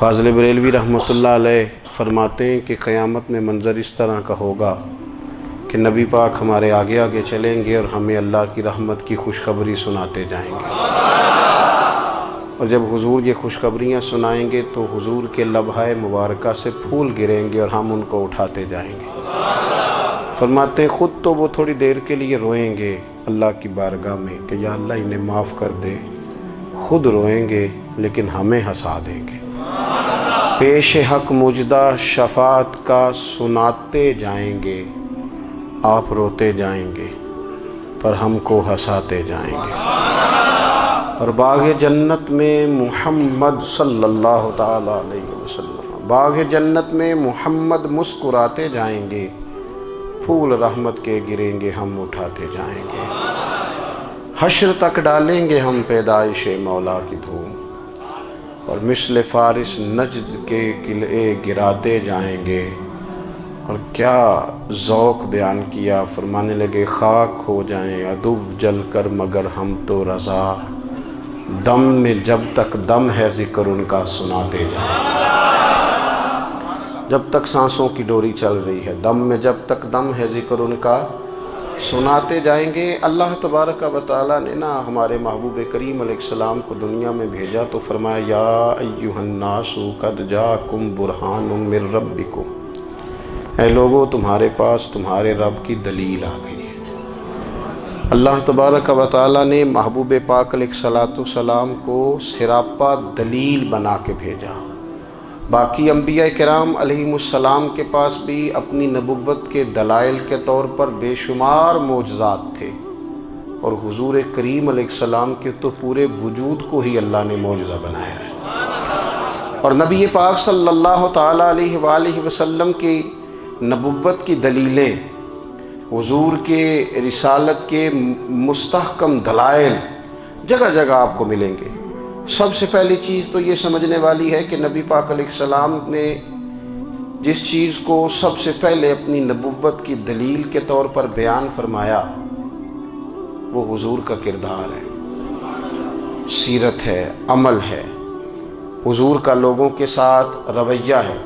فاضل بریلوی رحمۃ اللہ علیہ فرماتے ہیں کہ قیامت میں منظر اس طرح کا ہوگا کہ نبی پاک ہمارے آگے آگے چلیں گے اور ہمیں اللہ کی رحمت کی خوشخبری سناتے جائیں گے، اور جب حضور یہ خوشخبریاں سنائیں گے تو حضور کے لبھہ مبارکہ سے پھول گریں گے اور ہم ان کو اٹھاتے جائیں گے۔ فرماتے ہیں خود تو وہ تھوڑی دیر کے لیے روئیں گے اللہ کی بارگاہ میں کہ یا اللہ انہیں معاف کر دے، خود روئیں گے لیکن ہمیں ہنسا دیں گے۔ پیش حق مجدہ شفاعت کا سناتے جائیں گے، آپ روتے جائیں گے پر ہم کو ہنساتے جائیں گے۔ اور باغ جنت میں محمد صلی اللہ تعالیٰ علیہ وسلم، باغ جنت میں محمد مسکراتے جائیں گے، پھول رحمت کے گریں گے ہم اٹھاتے جائیں گے۔ حشر تک ڈالیں گے ہم پیدائش مولا کی دھوم، اور مثل فارس نجد کے قلعے گراتے جائیں گے۔ اور کیا ذوق بیان کیا، فرمانے لگے خاک ہو جائیں عدو جل کر مگر ہم تو رضا، دم میں جب تک دم ہے ذکر ان کا سناتے جائیں گے۔ جب تک سانسوں کی ڈوری چل رہی ہے، دم میں جب تک دم ہے ذکر ان کا سناتے جائیں گے۔ اللہ تبارک و تعالیٰ نے ہمارے محبوب کریم علیہ السلام کو دنیا میں بھیجا تو فرمایا یا ایھا الناس قد جاءکم برہان من ربکم، اے لوگو تمہارے پاس تمہارے رب کی دلیل آ گئی ہے۔ اللہ تبارک و تعالیٰ نے محبوب پاک علیہ السلام کو سراپا دلیل بنا کے بھیجا۔ باقی انبیاء کرام علیہم السلام کے پاس بھی اپنی نبوت کے دلائل کے طور پر بے شمار معجزات تھے، اور حضور کریم علیہ السلام کے تو پورے وجود کو ہی اللہ نے معجزہ بنایا ہے۔ اور نبی پاک صلی اللہ تعالیٰ علیہ وآلہ وسلم کی نبوت کی دلیلیں، حضور کے رسالت کے مستحکم دلائل جگہ جگہ آپ کو ملیں گے۔ سب سے پہلی چیز تو یہ سمجھنے والی ہے کہ نبی پاک علیہ السلام نے جس چیز کو سب سے پہلے اپنی نبوت کی دلیل کے طور پر بیان فرمایا وہ حضور کا کردار ہے، سیرت ہے، عمل ہے، حضور کا لوگوں کے ساتھ رویہ ہے۔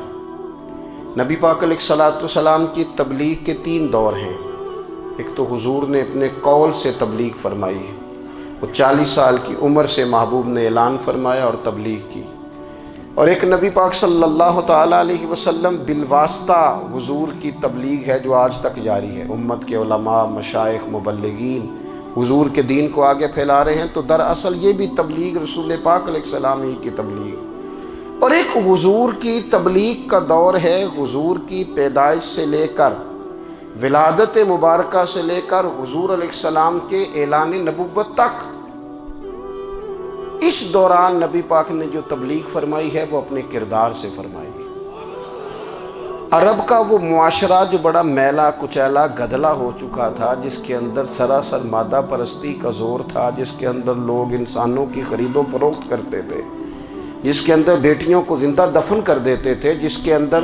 نبی پاک علیہ السلام کی تبلیغ کے 3 دور ہیں۔ ایک تو حضور نے اپنے قول سے تبلیغ فرمائی ہے، وہ 40 سال کی عمر سے محبوب نے اعلان فرمایا اور تبلیغ کی۔ اور ایک نبی پاک صلی اللہ تعالیٰ علیہ وسلم بالواسطہ حضور کی تبلیغ ہے جو آج تک جاری ہے۔ امت کے علماء، مشائخ، مبلغین حضور کے دین کو آگے پھیلا رہے ہیں، تو دراصل یہ بھی تبلیغ رسول پاک علیہ السلام ہی کی تبلیغ۔ اور ایک حضور کی تبلیغ کا دور ہے، حضور کی پیدائش سے لے کر ولادت مبارکہ سے لے کر حضور علیہ السلام کے اعلان نبوت تک۔ اس دوران نبی پاک نے جو تبلیغ فرمائی ہے وہ اپنے کردار سے فرمائی ہے۔ عرب کا وہ معاشرہ جو بڑا میلا کچیلا گدلا ہو چکا تھا، جس کے اندر سراسر مادہ پرستی کا زور تھا، جس کے اندر لوگ انسانوں کی خرید و فروخت کرتے تھے، جس کے اندر بیٹیوں کو زندہ دفن کر دیتے تھے، جس کے اندر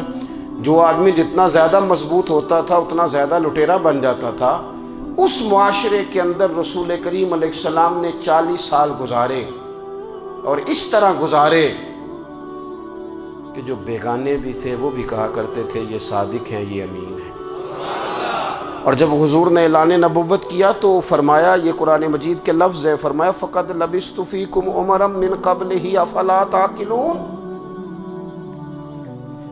جو آدمی جتنا زیادہ مضبوط ہوتا تھا اتنا زیادہ لٹیرا بن جاتا تھا، اس معاشرے کے اندر رسول کریم علیہ السلام نے 40 سال گزارے، اور اس طرح گزارے کہ جو بیگانے بھی تھے وہ بھی کہا کرتے تھے یہ صادق ہیں، یہ امین ہیں۔ اور جب حضور نے اعلان نبوت کیا تو فرمایا، یہ قرآن مجید کے لفظ ہے، فرمایا فَقَدْ لَبِثْتُ فِيكُمْ عُمَرًا مِّن قَبْلِهِ أَفَلَا تَعْقِلُونَ،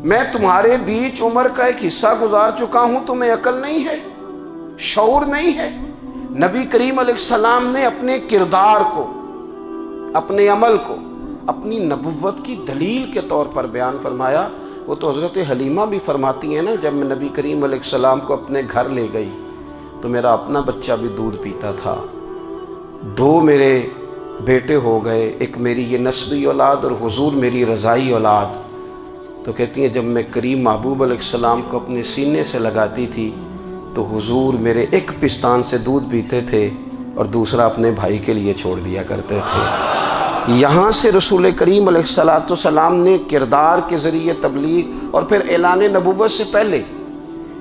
میں تمہارے بیچ عمر کا ایک حصہ گزار چکا ہوں، تمہیں عقل نہیں ہے، شعور نہیں ہے۔ نبی کریم علیہ السلام نے اپنے کردار کو، اپنے عمل کو اپنی نبوت کی دلیل کے طور پر بیان فرمایا۔ وہ تو حضرت حلیمہ بھی فرماتی ہیں نا، جب میں نبی کریم علیہ السلام کو اپنے گھر لے گئی تو میرا اپنا بچہ بھی دودھ پیتا تھا، 2 میرے بیٹے ہو گئے، ایک میری یہ نسبی اولاد اور حضور میری رضائی اولاد۔ تو کہتی ہیں جب میں کریم محبوب علیہ السلام کو اپنے سینے سے لگاتی تھی تو حضور میرے ایک پستان سے دودھ پیتے تھے اور دوسرا اپنے بھائی کے لیے چھوڑ دیا کرتے تھے۔ یہاں سے رسول کریم علیہ السلام نے کردار کے ذریعے تبلیغ، اور پھر اعلان نبوت سے پہلے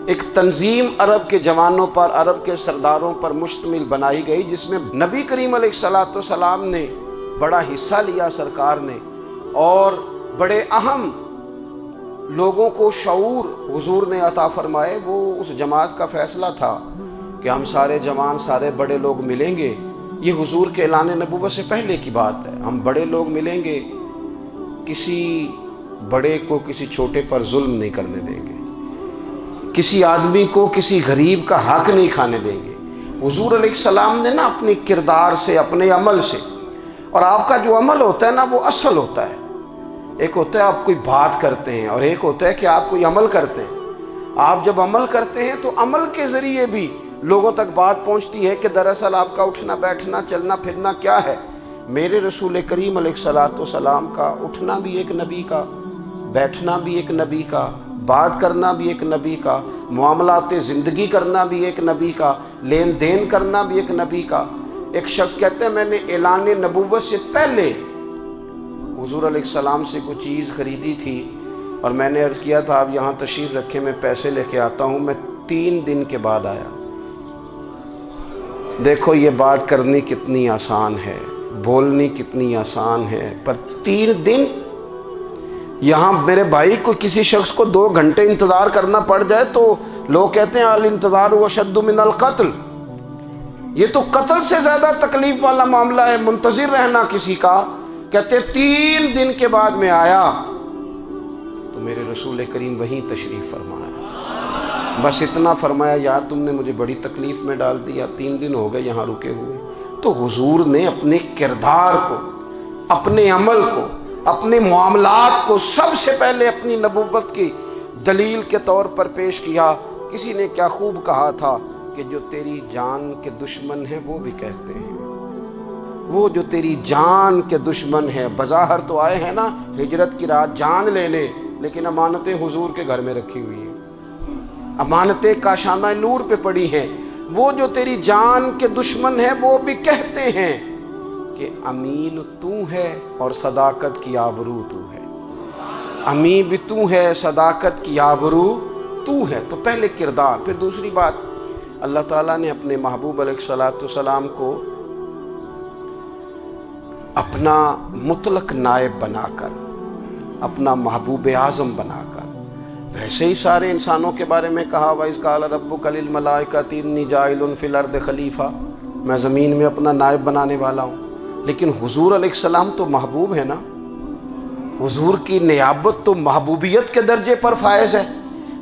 ایک تنظیم عرب کے جوانوں پر، عرب کے سرداروں پر مشتمل بنائی گئی، جس میں نبی کریم علیہ السلام نے بڑا حصہ لیا سرکار نے، اور بڑے اہم لوگوں کو شعور حضور نے عطا فرمائے۔ وہ اس جماعت کا فیصلہ تھا کہ ہم سارے جوان، سارے بڑے لوگ ملیں گے۔ یہ حضور کے اعلان نبوت سے پہلے کی بات ہے۔ ہم بڑے لوگ ملیں گے، کسی بڑے کو کسی چھوٹے پر ظلم نہیں کرنے دیں گے، کسی آدمی کو کسی غریب کا حق نہیں کھانے دیں گے۔ حضور علیہ السلام نے نا اپنی کردار سے، اپنے عمل سے، اور آپ کا جو عمل ہوتا ہے نا وہ اصل ہوتا ہے۔ ایک ہوتا ہے آپ کوئی بات کرتے ہیں اور ایک ہوتا ہے کہ آپ کوئی عمل کرتے ہیں۔ آپ جب عمل کرتے ہیں تو عمل کے ذریعے بھی لوگوں تک بات پہنچتی ہے کہ دراصل آپ کا اٹھنا بیٹھنا چلنا پھرنا کیا ہے۔ میرے رسول کریم علیہ الصلاۃ والسلام کا اٹھنا بھی ایک نبی کا، بیٹھنا بھی ایک نبی کا، بات کرنا بھی ایک نبی کا، معاملات زندگی کرنا بھی ایک نبی کا، لین دین کرنا بھی ایک نبی کا۔ ایک شخص کہتے ہیں میں نے اعلان نبوت سے پہلے حضور علیہ السلام سے کوئی چیز خریدی تھی اور میں نے عرض کیا تھا آپ یہاں تشریف رکھیں، میں پیسے لے کے آتا ہوں۔ میں 3 دن کے بعد آیا۔ دیکھو یہ بات کرنی کتنی آسان ہے، بولنی کتنی آسان ہے، پر 3 دن یہاں میرے بھائی کو کسی شخص کو 2 گھنٹے انتظار کرنا پڑ جائے تو لوگ کہتے ہیں الانتظار اشد من القتل۔ یہ تو قتل سے زیادہ تکلیف والا معاملہ ہے منتظر رہنا کسی کا۔ کہتے 3 دن کے بعد میں آیا تو میرے رسول کریم وہیں تشریف فرمایا۔ بس اتنا فرمایا یار تم نے مجھے بڑی تکلیف میں ڈال دیا، 3 دن ہو گئے یہاں رکے ہوئے۔ تو حضور نے اپنے کردار کو، اپنے عمل کو، اپنے معاملات کو سب سے پہلے اپنی نبوت کی دلیل کے طور پر پیش کیا۔ کسی نے کیا خوب کہا تھا کہ جو تیری جان کے دشمن ہیں وہ بھی کہتے ہیں، وہ جو تیری جان کے دشمن ہیں، بظاہر تو آئے ہیں نا ہجرت کی رات جان لینے، لیکن امانتیں حضور کے گھر میں رکھی ہوئی ہیں، امانتیں کاشانہ نور پہ پڑی ہیں۔ وہ جو تیری جان کے دشمن ہیں وہ بھی کہتے ہیں کہ امین تو ہے اور صداقت کی آبرو تو ہے، امین بھی تو ہے، صداقت کی آبرو تو ہے۔ تو پہلے کردار، پھر دوسری بات اللہ تعالیٰ نے اپنے محبوب علیہ الصلوۃ والسلام کو اپنا مطلق نائب بنا کر، اپنا محبوب اعظم بنا کر، ویسے ہی سارے انسانوں کے بارے میں کہا وَإِذْ قَالَ رَبُّكَ لِلْمَلَائِكَةِ إِنِّي جَاعِلٌ فِي الْأَرْضِ خلیفہ، میں زمین میں اپنا نائب بنانے والا ہوں۔ لیکن حضور علیہ السلام تو محبوب ہے نا، حضور کی نیابت تو محبوبیت کے درجے پر فائز ہے۔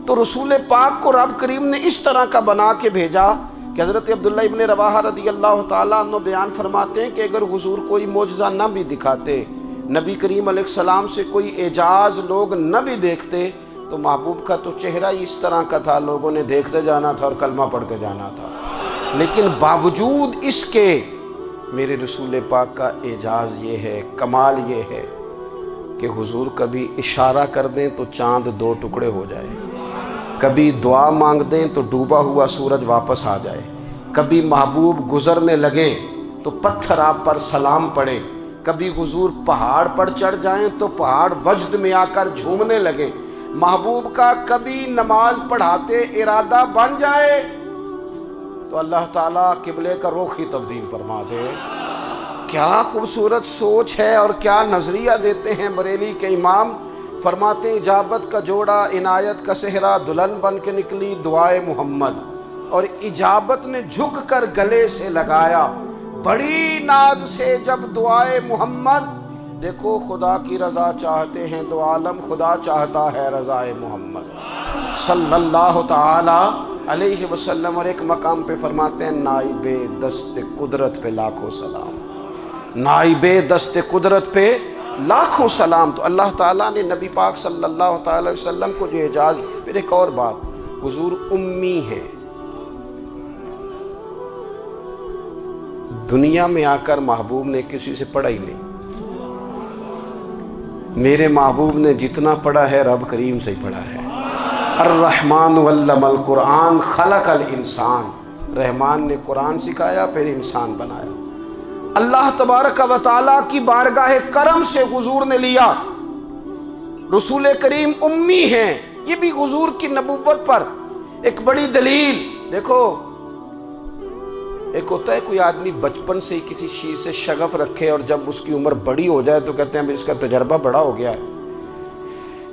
تو رسول پاک کو رب کریم نے اس طرح کا بنا کے بھیجا کہ حضرت عبداللہ ابن رواحہ رضی اللہ تعالیٰ عنہ بیان فرماتے ہیں کہ اگر حضور کوئی معجزہ نہ بھی دکھاتے، نبی کریم علیہ السلام سے کوئی اعجاز لوگ نہ بھی دیکھتے، تو محبوب کا تو چہرہ ہی اس طرح کا تھا، لوگوں نے دیکھتے جانا تھا اور کلمہ پڑھتے جانا تھا۔ لیکن باوجود اس کے میرے رسول پاک کا اعجاز یہ ہے، کمال یہ ہے کہ حضور کبھی اشارہ کر دیں تو چاند 2 ٹکڑے ہو جائے، کبھی دعا مانگ دیں تو ڈوبا ہوا سورج واپس آ جائے، کبھی محبوب گزرنے لگے تو پتھر آپ پر سلام پڑے، کبھی حضور پہاڑ پر چڑھ جائیں تو پہاڑ وجد میں آ کر جھومنے لگے، محبوب کا کبھی نماز پڑھاتے ارادہ بن جائے تو اللہ تعالیٰ قبلے کا رخ ہی تبدیل فرما دے۔ کیا خوبصورت سوچ ہے اور کیا نظریہ دیتے ہیں بریلی کے امام۔ فرماتے ہیں اجابت کا جوڑا عنایت کا صحرا، دلہن بن کے نکلی دعائے محمد، اور اجابت نے جھک کر گلے سے لگایا بڑی ناز سے جب دعائے محمد۔ دیکھو خدا کی رضا چاہتے ہیں تو عالم خدا چاہتا ہے رضائے محمد صلی اللہ تعالی علیہ وسلم۔ اور ایک مقام پہ فرماتے ہیں نائب دست قدرت پہ لاکھوں سلام، نائب دست قدرت پہ لاکھوں سلام۔ تو اللہ تعالیٰ نے نبی پاک صلی اللہ تعالی علیہ وسلم کو جو اعجاز۔ پھر ایک اور بات، حضور امی ہے، دنیا میں آ کر محبوب نے کسی سے پڑھا ہی نہیں۔ میرے محبوب نے جتنا پڑھا ہے رب کریم سے ہی پڑھا ہے۔ الرحمن علم القرآن خلق الانسان، رحمان نے قرآن سکھایا پھر انسان بنایا۔ اللہ تبارک و تعالیٰ کی بارگاہ کرم سے حضور نے لیا۔ رسول کریم امی ہیں، یہ بھی حضور کی نبوت پر ایک بڑی دلیل۔ دیکھو ایک ہوتا ہے کوئی آدمی بچپن سے کسی چیز سے شغف رکھے اور جب اس کی عمر بڑی ہو جائے تو کہتے ہیں اس کا تجربہ بڑا ہو گیا ہے،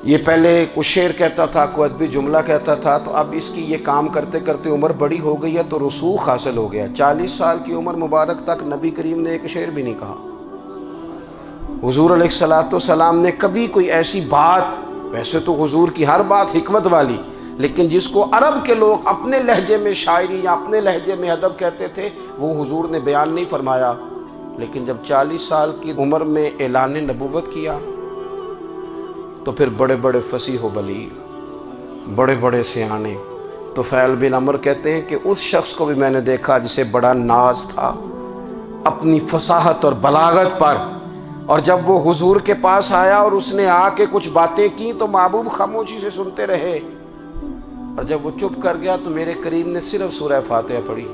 یہ پہلے کچھ شعر کہتا تھا، کوئی ادبی جملہ کہتا تھا، تو اب اس کی یہ کام کرتے کرتے عمر بڑی ہو گئی ہے تو رسوخ حاصل ہو گیا۔ 40 سال کی عمر مبارک تک نبی کریم نے ایک شعر بھی نہیں کہا۔ حضور علیہ السلام نے کبھی کوئی ایسی بات، ویسے تو حضور کی ہر بات حکمت والی، لیکن جس کو عرب کے لوگ اپنے لہجے میں شاعری یا اپنے لہجے میں ادب کہتے تھے، وہ حضور نے بیان نہیں فرمایا۔ لیکن جب 40 سال کی عمر میں اعلان نبوت کیا تو پھر بڑے بڑے فصیح و بلیغ، بڑے بڑے سیانے طفیل بن عمرو کہتے ہیں کہ اس شخص کو بھی میں نے دیکھا جسے بڑا ناز تھا اپنی فصاحت اور بلاغت پر، اور جب وہ حضور کے پاس آیا اور اس نے آ کے کچھ باتیں کی تو محبوب خاموشی سے سنتے رہے، اور جب وہ چپ کر گیا تو میرے کریم نے صرف سورہ فاتحہ پڑھی۔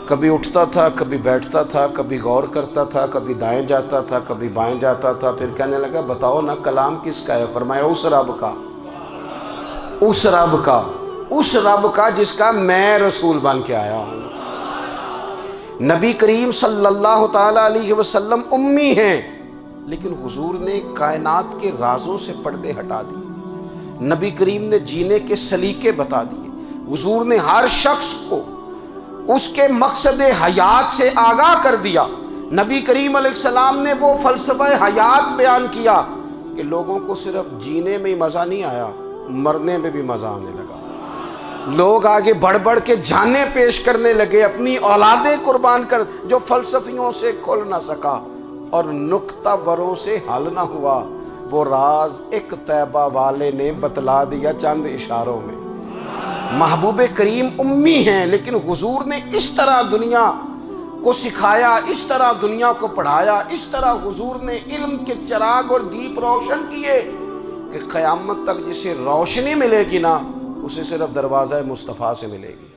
کبھی اٹھتا تھا، کبھی بیٹھتا تھا، کبھی غور کرتا تھا، کبھی دائیں جاتا تھا، کبھی بائیں جاتا تھا، پھر کہنے لگا بتاؤ نا کلام کس کا ہے؟ فرمایا اس رب کا، اس رب کا، اس رب کا جس کا میں رسول بن کے آیا ہوں۔ نبی کریم صلی اللہ تعالی علیہ وسلم امی ہیں، لیکن حضور نے کائنات کے رازوں سے پردے ہٹا دیے، نبی کریم نے جینے کے سلیقے بتا دیے، حضور نے ہر شخص کو اس کے مقصد حیات سے آگاہ کر دیا۔ نبی کریم علیہ السلام نے وہ فلسفہ حیات بیان کیا کہ لوگوں کو صرف جینے میں ہی مزہ نہیں آیا، مرنے میں بھی مزہ آنے لگا۔ لوگ آگے بڑھ بڑھ کے جانیں پیش کرنے لگے، اپنی اولادیں قربان کر، جو فلسفیوں سے کھل نہ سکا اور نکتہ وروں سے حل نہ ہوا، وہ راز ایک طیبہ والے نے بتلا دیا چند اشاروں میں۔ محبوب کریم امی ہیں، لیکن حضور نے اس طرح دنیا کو سکھایا، اس طرح دنیا کو پڑھایا، اس طرح حضور نے علم کے چراغ اور دیپ روشن کیے کہ قیامت تک جسے روشنی ملے گی نا، اسے صرف دروازہ مصطفیٰ سے ملے گی۔